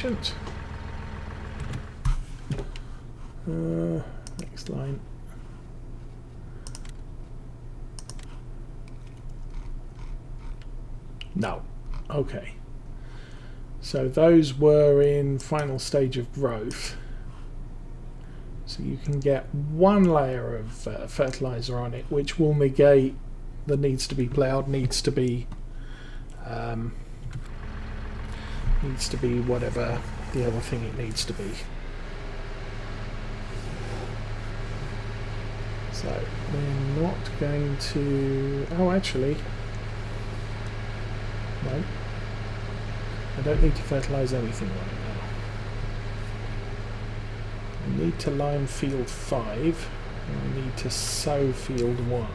efficient. Next line. No. Okay. So those were in final stage of growth. So you can get one layer of fertilizer on it, which will negate the needs to be ploughed, needs to be whatever the other thing it needs to be. So we're not going to... Oh, actually, no. I don't need to fertilise anything right now. I need to lime field 5, and I need to sow field 1.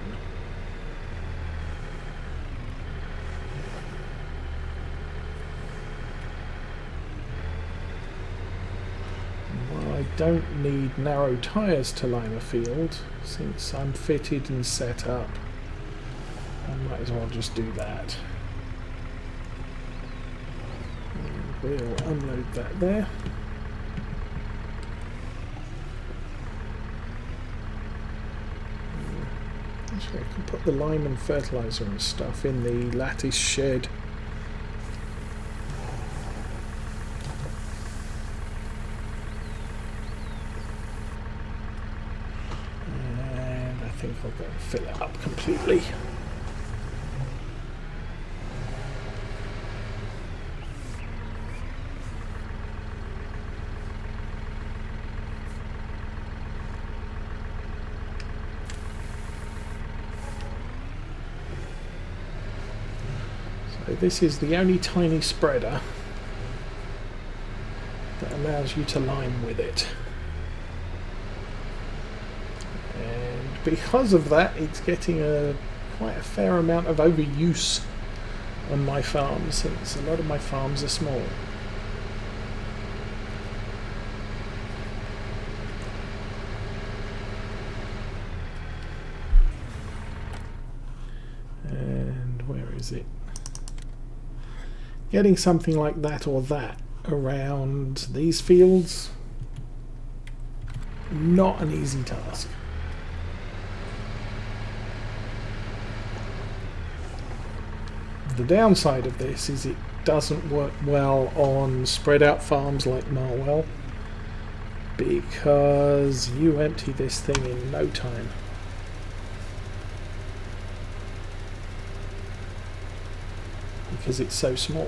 Well, I don't need narrow tyres to lime a field, since I'm fitted and set up. I might as well just do that. And we'll unload that there. Actually, I can put the lime and fertiliser and stuff in the lattice shed. And I think I'll go and fill it up completely. This is the only tiny spreader that allows you to lime with it. And because of that, it's getting quite a fair amount of overuse on my farm, since a lot of my farms are small. And where is it? Getting something like that or that around these fields, not an easy task. The downside of this is it doesn't work well on spread out farms like Marwell, because you empty this thing in no time. Because it's so small.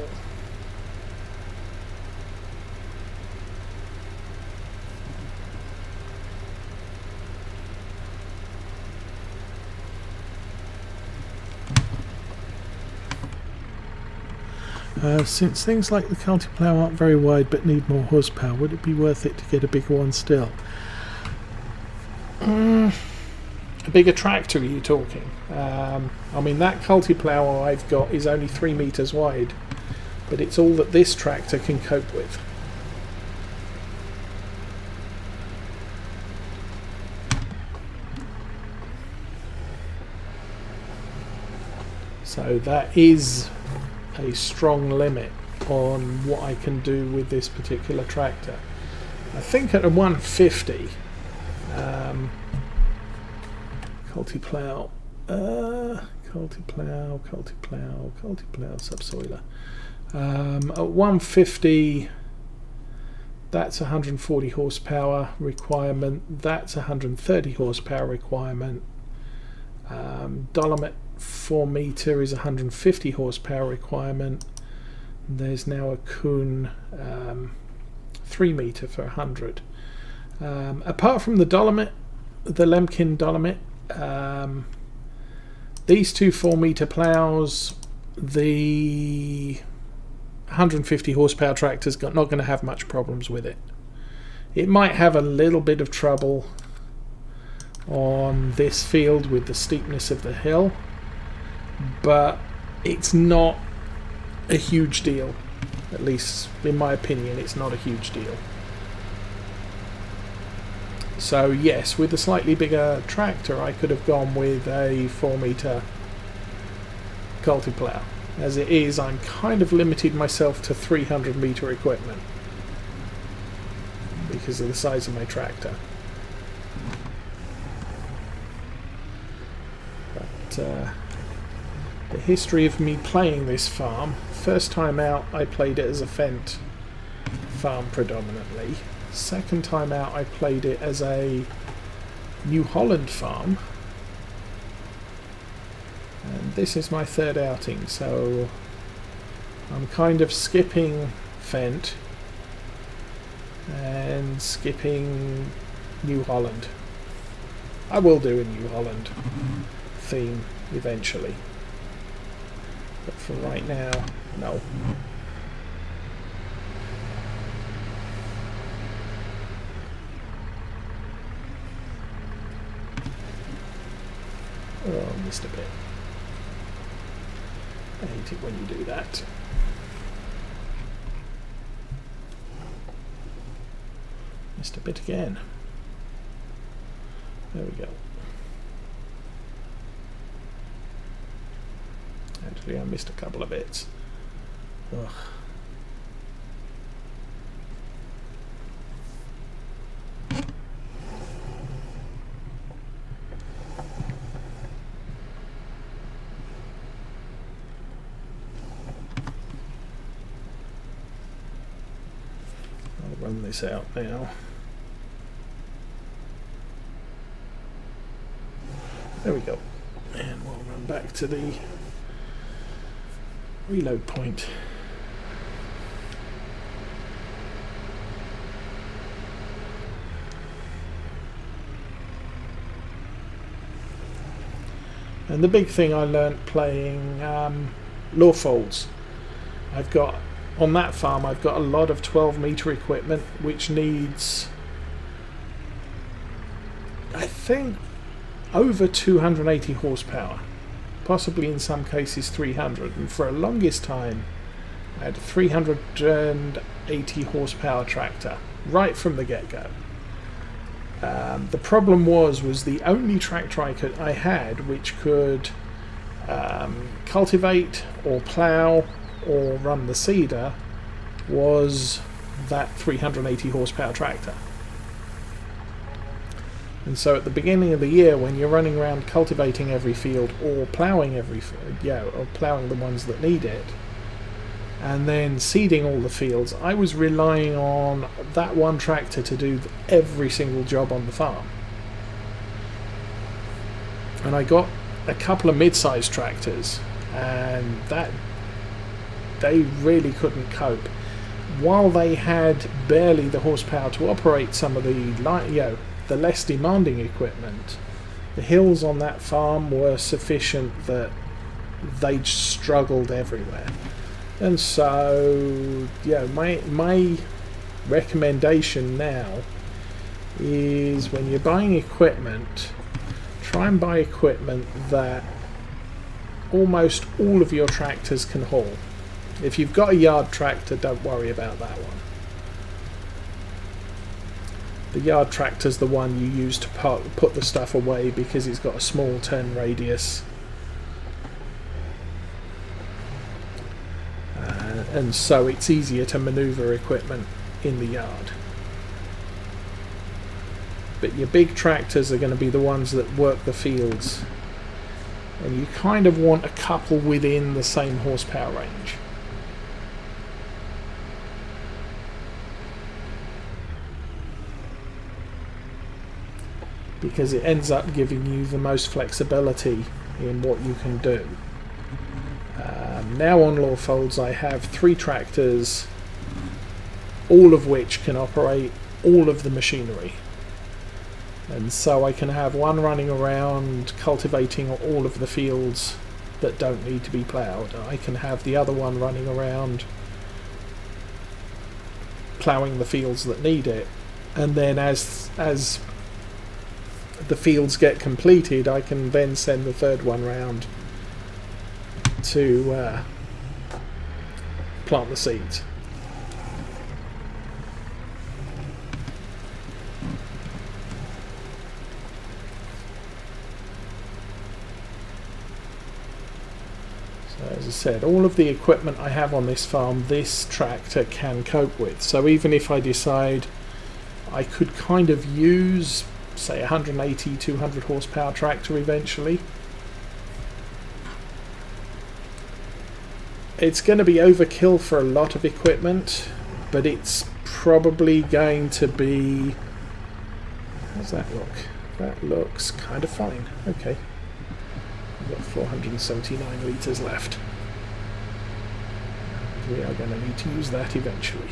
Since things like the Cultiplow aren't very wide but need more horsepower, would it be worth it to get a bigger one still? A bigger tractor, are you talking? I mean, that Cultiplow I've got is only 3 meters wide, but it's all that this tractor can cope with. So that is a strong limit on what I can do with this particular tractor. I think at a 150, Cultiplow, subsoiler. At 150, that's 140 horsepower requirement. That's 130 horsepower requirement. Dolomite 4 meter is 150 horsepower requirement. There's now a Kuhn 3 meter for 100. Apart from the Dolomite, the Lemkin Dolomite, these two 4 meter plows, the 150 horsepower tractor's not going to have much problems with it. It might have a little bit of trouble on this field with the steepness of the hill, but it's not a huge deal. At least in my opinion, it's not a huge deal. So yes, with a slightly bigger tractor I could have gone with a 4 meter Cultiplow. As it is, I'm kind of limited myself to 300 meter equipment. because of the size of my tractor. But the history of me playing this farm: first time out I played it as a Fendt farm predominantly. Second time out I played it as a New Holland farm, and this is my third outing, so I'm kind of skipping Fendt and skipping New Holland. I will do a New Holland theme eventually, but for right now, no. Oh, missed a bit. I hate it when you do that. Missed a bit again. There we go. Actually, I missed a couple of bits. Ugh. I'll run this out now. There we go. And we'll run back to the reload point. And the big thing I learnt playing Lawfolds, I've got on that farm I've got a lot of 12-meter equipment which needs, I think, over 280 horsepower, possibly in some cases 300, and for a longest time I had a 380 horsepower tractor right from the get-go. The problem was the only tractor I had which could cultivate or plough or run the seeder was that 380 horsepower tractor. And so at the beginning of the year, when you're running around cultivating every field or ploughing or ploughing the ones that need it, and then seeding all the fields, I was relying on that one tractor to do every single job on the farm. And I got a couple of mid-sized tractors, and that they really couldn't cope. While they had barely the horsepower to operate some of the less demanding equipment, the hills on that farm were sufficient that they struggled everywhere. And so, my recommendation now is when you're buying equipment, try and buy equipment that almost all of your tractors can haul. If you've got a yard tractor, don't worry about that one. The yard tractor's the one you use to put the stuff away because it's got a small turn radius. And so it's easier to maneuver equipment in the yard. But your big tractors are going to be the ones that work the fields. And you kind of want a couple within the same horsepower range. Because it ends up giving you the most flexibility in what you can do. Now on Lawfolds I have 3 tractors, all of which can operate all of the machinery. And so I can have one running around cultivating all of the fields that don't need to be ploughed. I can have the other one running around ploughing the fields that need it. And then as the fields get completed, I can then send the third one round to plant the seeds. So as I said, all of the equipment I have on this farm, this tractor can cope with. So even if I decide I could kind of use, say, 180, 200 horsepower tractor eventually. It's going to be overkill for a lot of equipment, but it's probably going to be... How's that look? That looks kind of fine. Okay. We've got 479 litres left. We are going to need to use that eventually.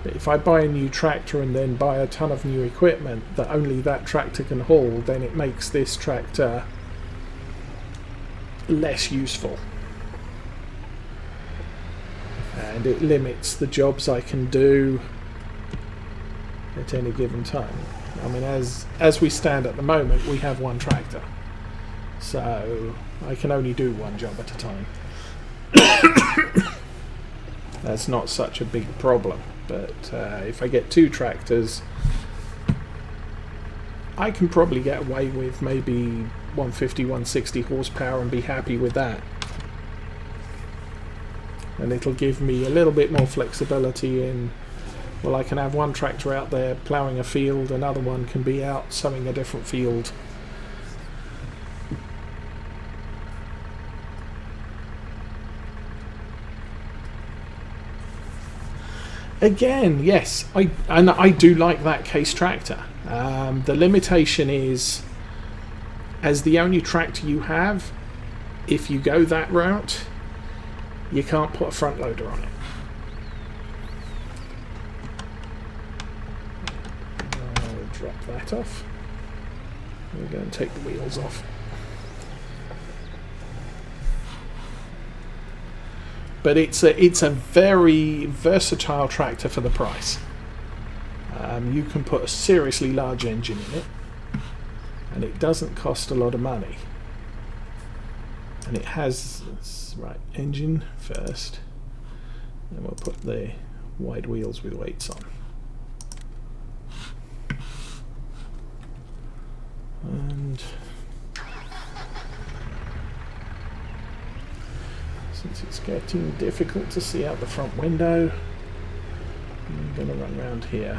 If I buy a new tractor and then buy a ton of new equipment that only that tractor can haul, then it makes this tractor less useful. And it limits the jobs I can do at any given time. I mean, as we stand at the moment, we have one tractor. So I can only do one job at a time. That's not such a big problem. But if I get two tractors, I can probably get away with maybe 150, 160 horsepower and be happy with that. And it'll give me a little bit more flexibility in, well, I can have one tractor out there ploughing a field, another one can be out sowing a different field. Again, yes, I do like that Case tractor. The limitation is, as the only tractor you have, if you go that route, you can't put a front loader on it. I'll drop that off. We're going to take the wheels off. But it's a very versatile tractor for the price. You can put a seriously large engine in it, and it doesn't cost a lot of money. And it has, right, engine first, and we'll put the wide wheels with weights on. And since it's getting difficult to see out the front window, I'm going to run around here.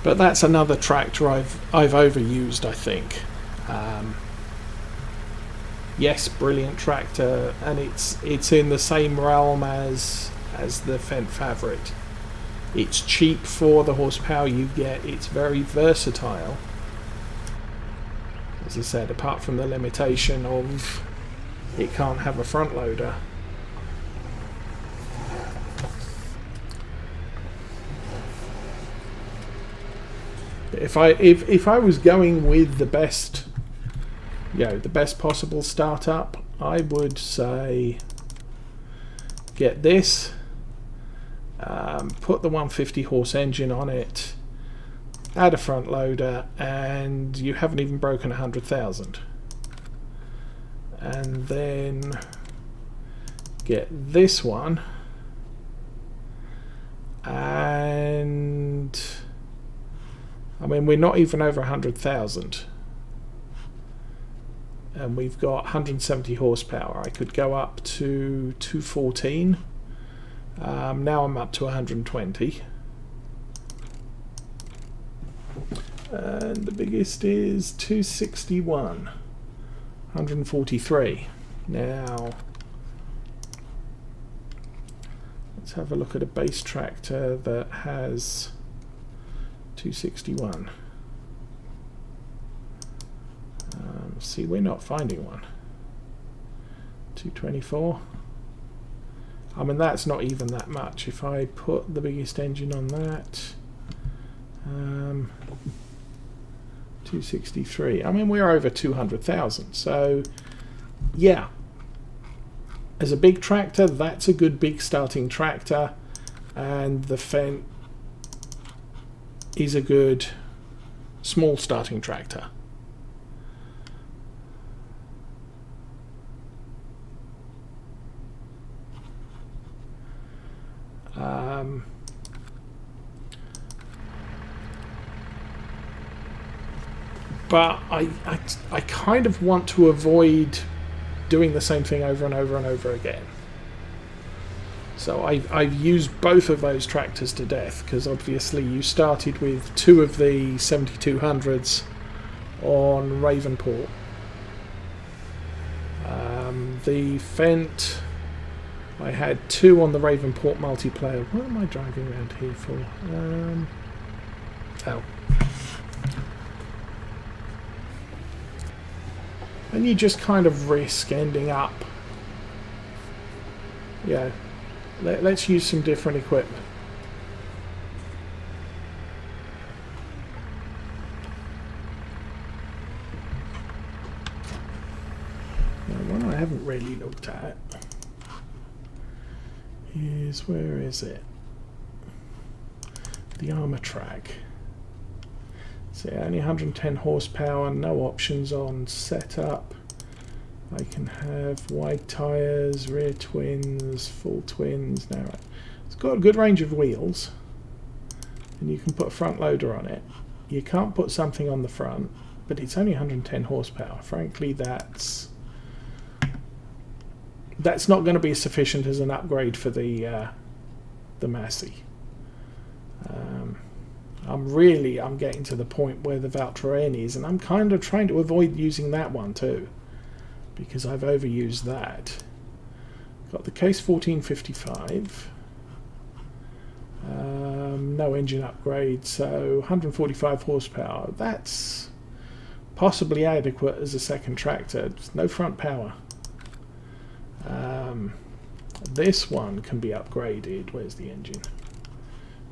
But that's another tractor I've overused, I think. Yes, brilliant tractor, and it's in the same realm as the Fendt Favorite. It's cheap for the horsepower you get. It's very versatile. As I said, apart from the limitation of it can't have a front loader. If I was going with the best, the best possible startup, I would say get this, put the 150 horse engine on it, add a front loader, and you haven't even broken 100,000. And then get this one, and I mean, we're not even over 100,000, and we've got 170 horsepower. I could go up to 214. Now I'm up to 120, and the biggest is 261, 143. Now let's have a look at a base tractor that has 261. See, we're not finding one. 224. I mean, that's not even that much. If I put the biggest engine on that, 263. I mean, we're over 200,000. So, yeah, as a big tractor, that's a good big starting tractor, and the Fendt is a good small starting tractor. But I kind of want to avoid doing the same thing over and over and over again. So I've used both of those tractors to death, because obviously you started with 2 of the 7200s on Ravenport. The Fendt, I had 2 on the Ravenport multiplayer. What am I driving around here for? Oh. And you just kind of risk ending up, yeah, let's use some different equipment. Now, one I haven't really looked at is, where is it? The Armatrack. So only 110 horsepower, no options on setup. I can have wide tyres, rear twins, full twins. Now it's got a good range of wheels, and you can put a front loader on it. You can't put something on the front, but it's only 110 horsepower. Frankly, that's not going to be sufficient as an upgrade for the Massey. I'm getting to the point where the Valtra N is, and I'm kind of trying to avoid using that one too, because I've overused that. Got the Case 1455, no engine upgrade, so 145 horsepower. That's possibly adequate as a second tractor. No front power. This one can be upgraded. Where's the engine?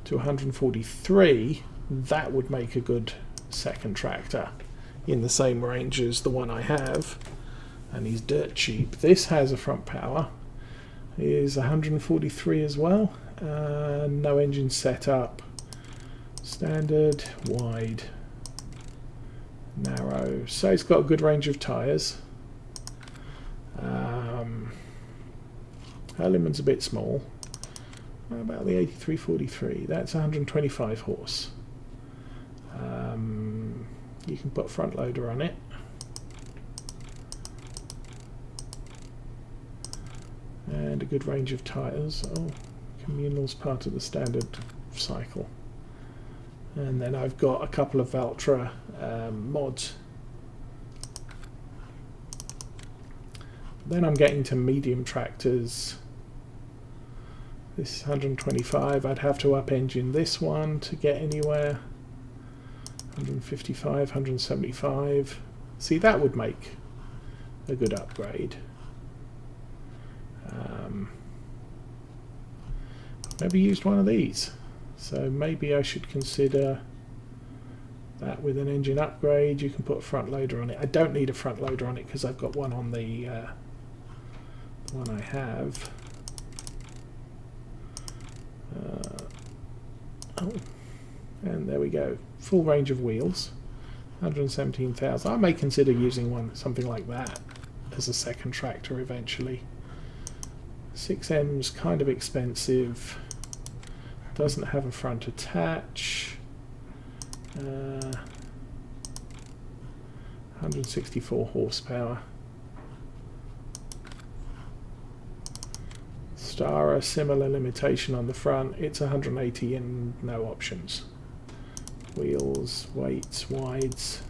To 143. That would make a good second tractor in the same range as the one I have, and he's dirt cheap. This has a front power, is 143 as well. No engine setup, standard, wide, narrow, so it's got a good range of tyres. Hurleyman's a bit small. What about the 8343? That's 125 horse. You can put a front loader on it. And a good range of tyres. Oh, communal's part of the standard cycle. And then I've got a couple of Valtra mods. Then I'm getting to medium tractors. This is 125. I'd have to up engine this one to get anywhere. 155, 175. See, that would make a good upgrade. I've never used one of these, so maybe I should consider that with an engine upgrade. You can put a front loader on it. I don't need a front loader on it because I've got one on the one I have. Oh, and there we go. Full range of wheels, 117,000. I may consider using something like that as a second tractor eventually. 6M's kind of expensive. Doesn't have a front attach. 164 horsepower. Stara, similar limitation on the front. It's 180 and no options. Wheels, weights, wides,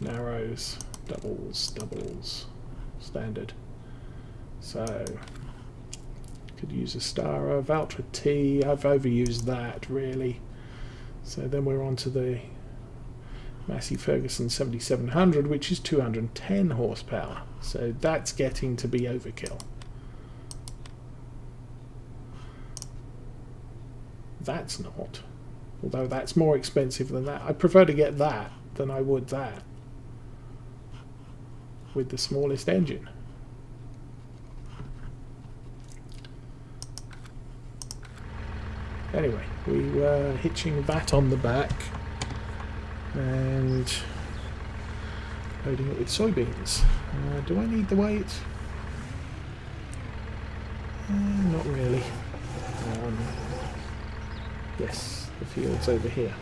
narrows, doubles, standard. So could use a Stara. Valtra T, I've overused that really. So then we're on to the Massey Ferguson 7700, which is 210 horsepower. So that's getting to be overkill. That's not. Although that's more expensive than that. I prefer to get that than I would that with the smallest engine. Anyway, we were hitching that on the back and loading it with soybeans. Do I need the weight? Not really. Yes, the field's over here.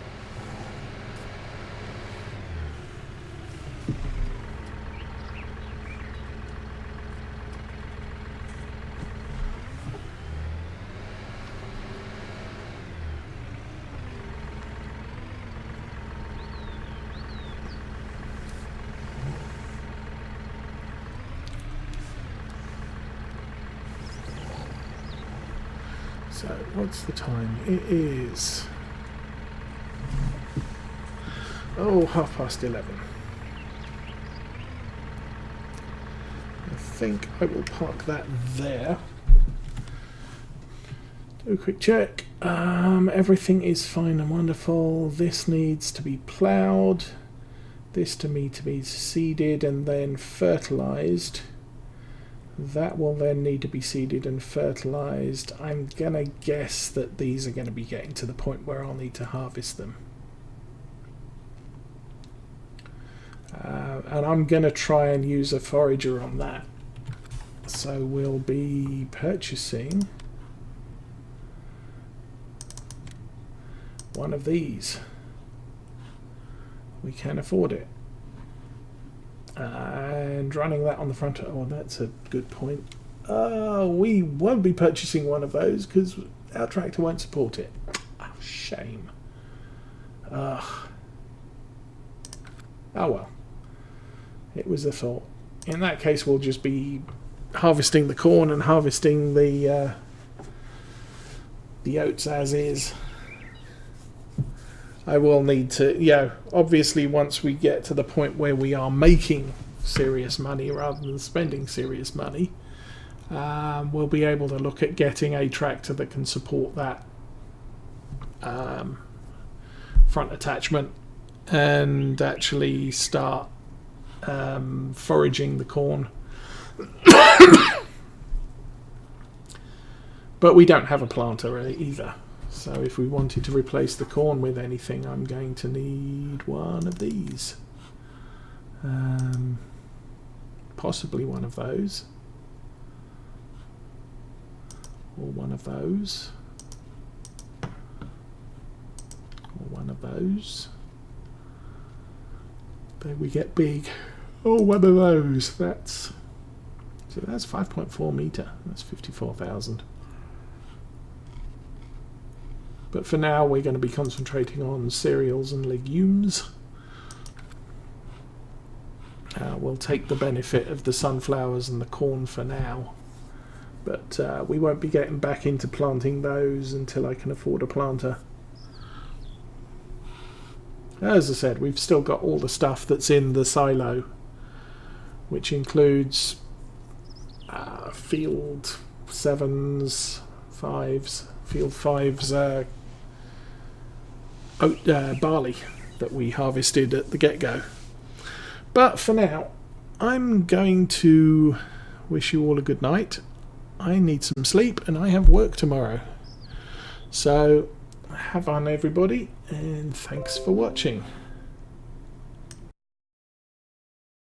So, what's the time? It is... oh, 11:30. I think I will park that there. Do a quick check. Everything is fine and wonderful. This needs to be ploughed. This to me to be seeded and then fertilised. That will then need to be seeded and fertilised. I'm going to guess that these are going to be getting to the point where I'll need to harvest them. And I'm going to try and use a forager on that. So we'll be purchasing one of these. We can afford it. And running that on the front. Oh, that's a good point. We won't be purchasing one of those because our tractor won't support it. Oh, shame. Oh well. It was a thought. In that case, we'll just be harvesting the corn and harvesting the oats as is. I will need to, obviously once we get to the point where we are making serious money rather than spending serious money, we'll be able to look at getting a tractor that can support that front attachment and actually start foraging the corn. But we don't have a planter either. So if we wanted to replace the corn with anything, I'm going to need one of these. Possibly one of those. Or one of those. Or one of those. Then we get big. Oh, one of those. That's 5.4 metre. That's 54,000. But for now, we're going to be concentrating on cereals and legumes. We'll take the benefit of the sunflowers and the corn for now. But we won't be getting back into planting those until I can afford a planter. As I said, we've still got all the stuff that's in the silo, which includes field 7s, 5s, field 5s, barley that we harvested at the get-go. But for now, I'm going to wish you all a good night. I need some sleep and I have work tomorrow. So have fun everybody, and thanks for watching.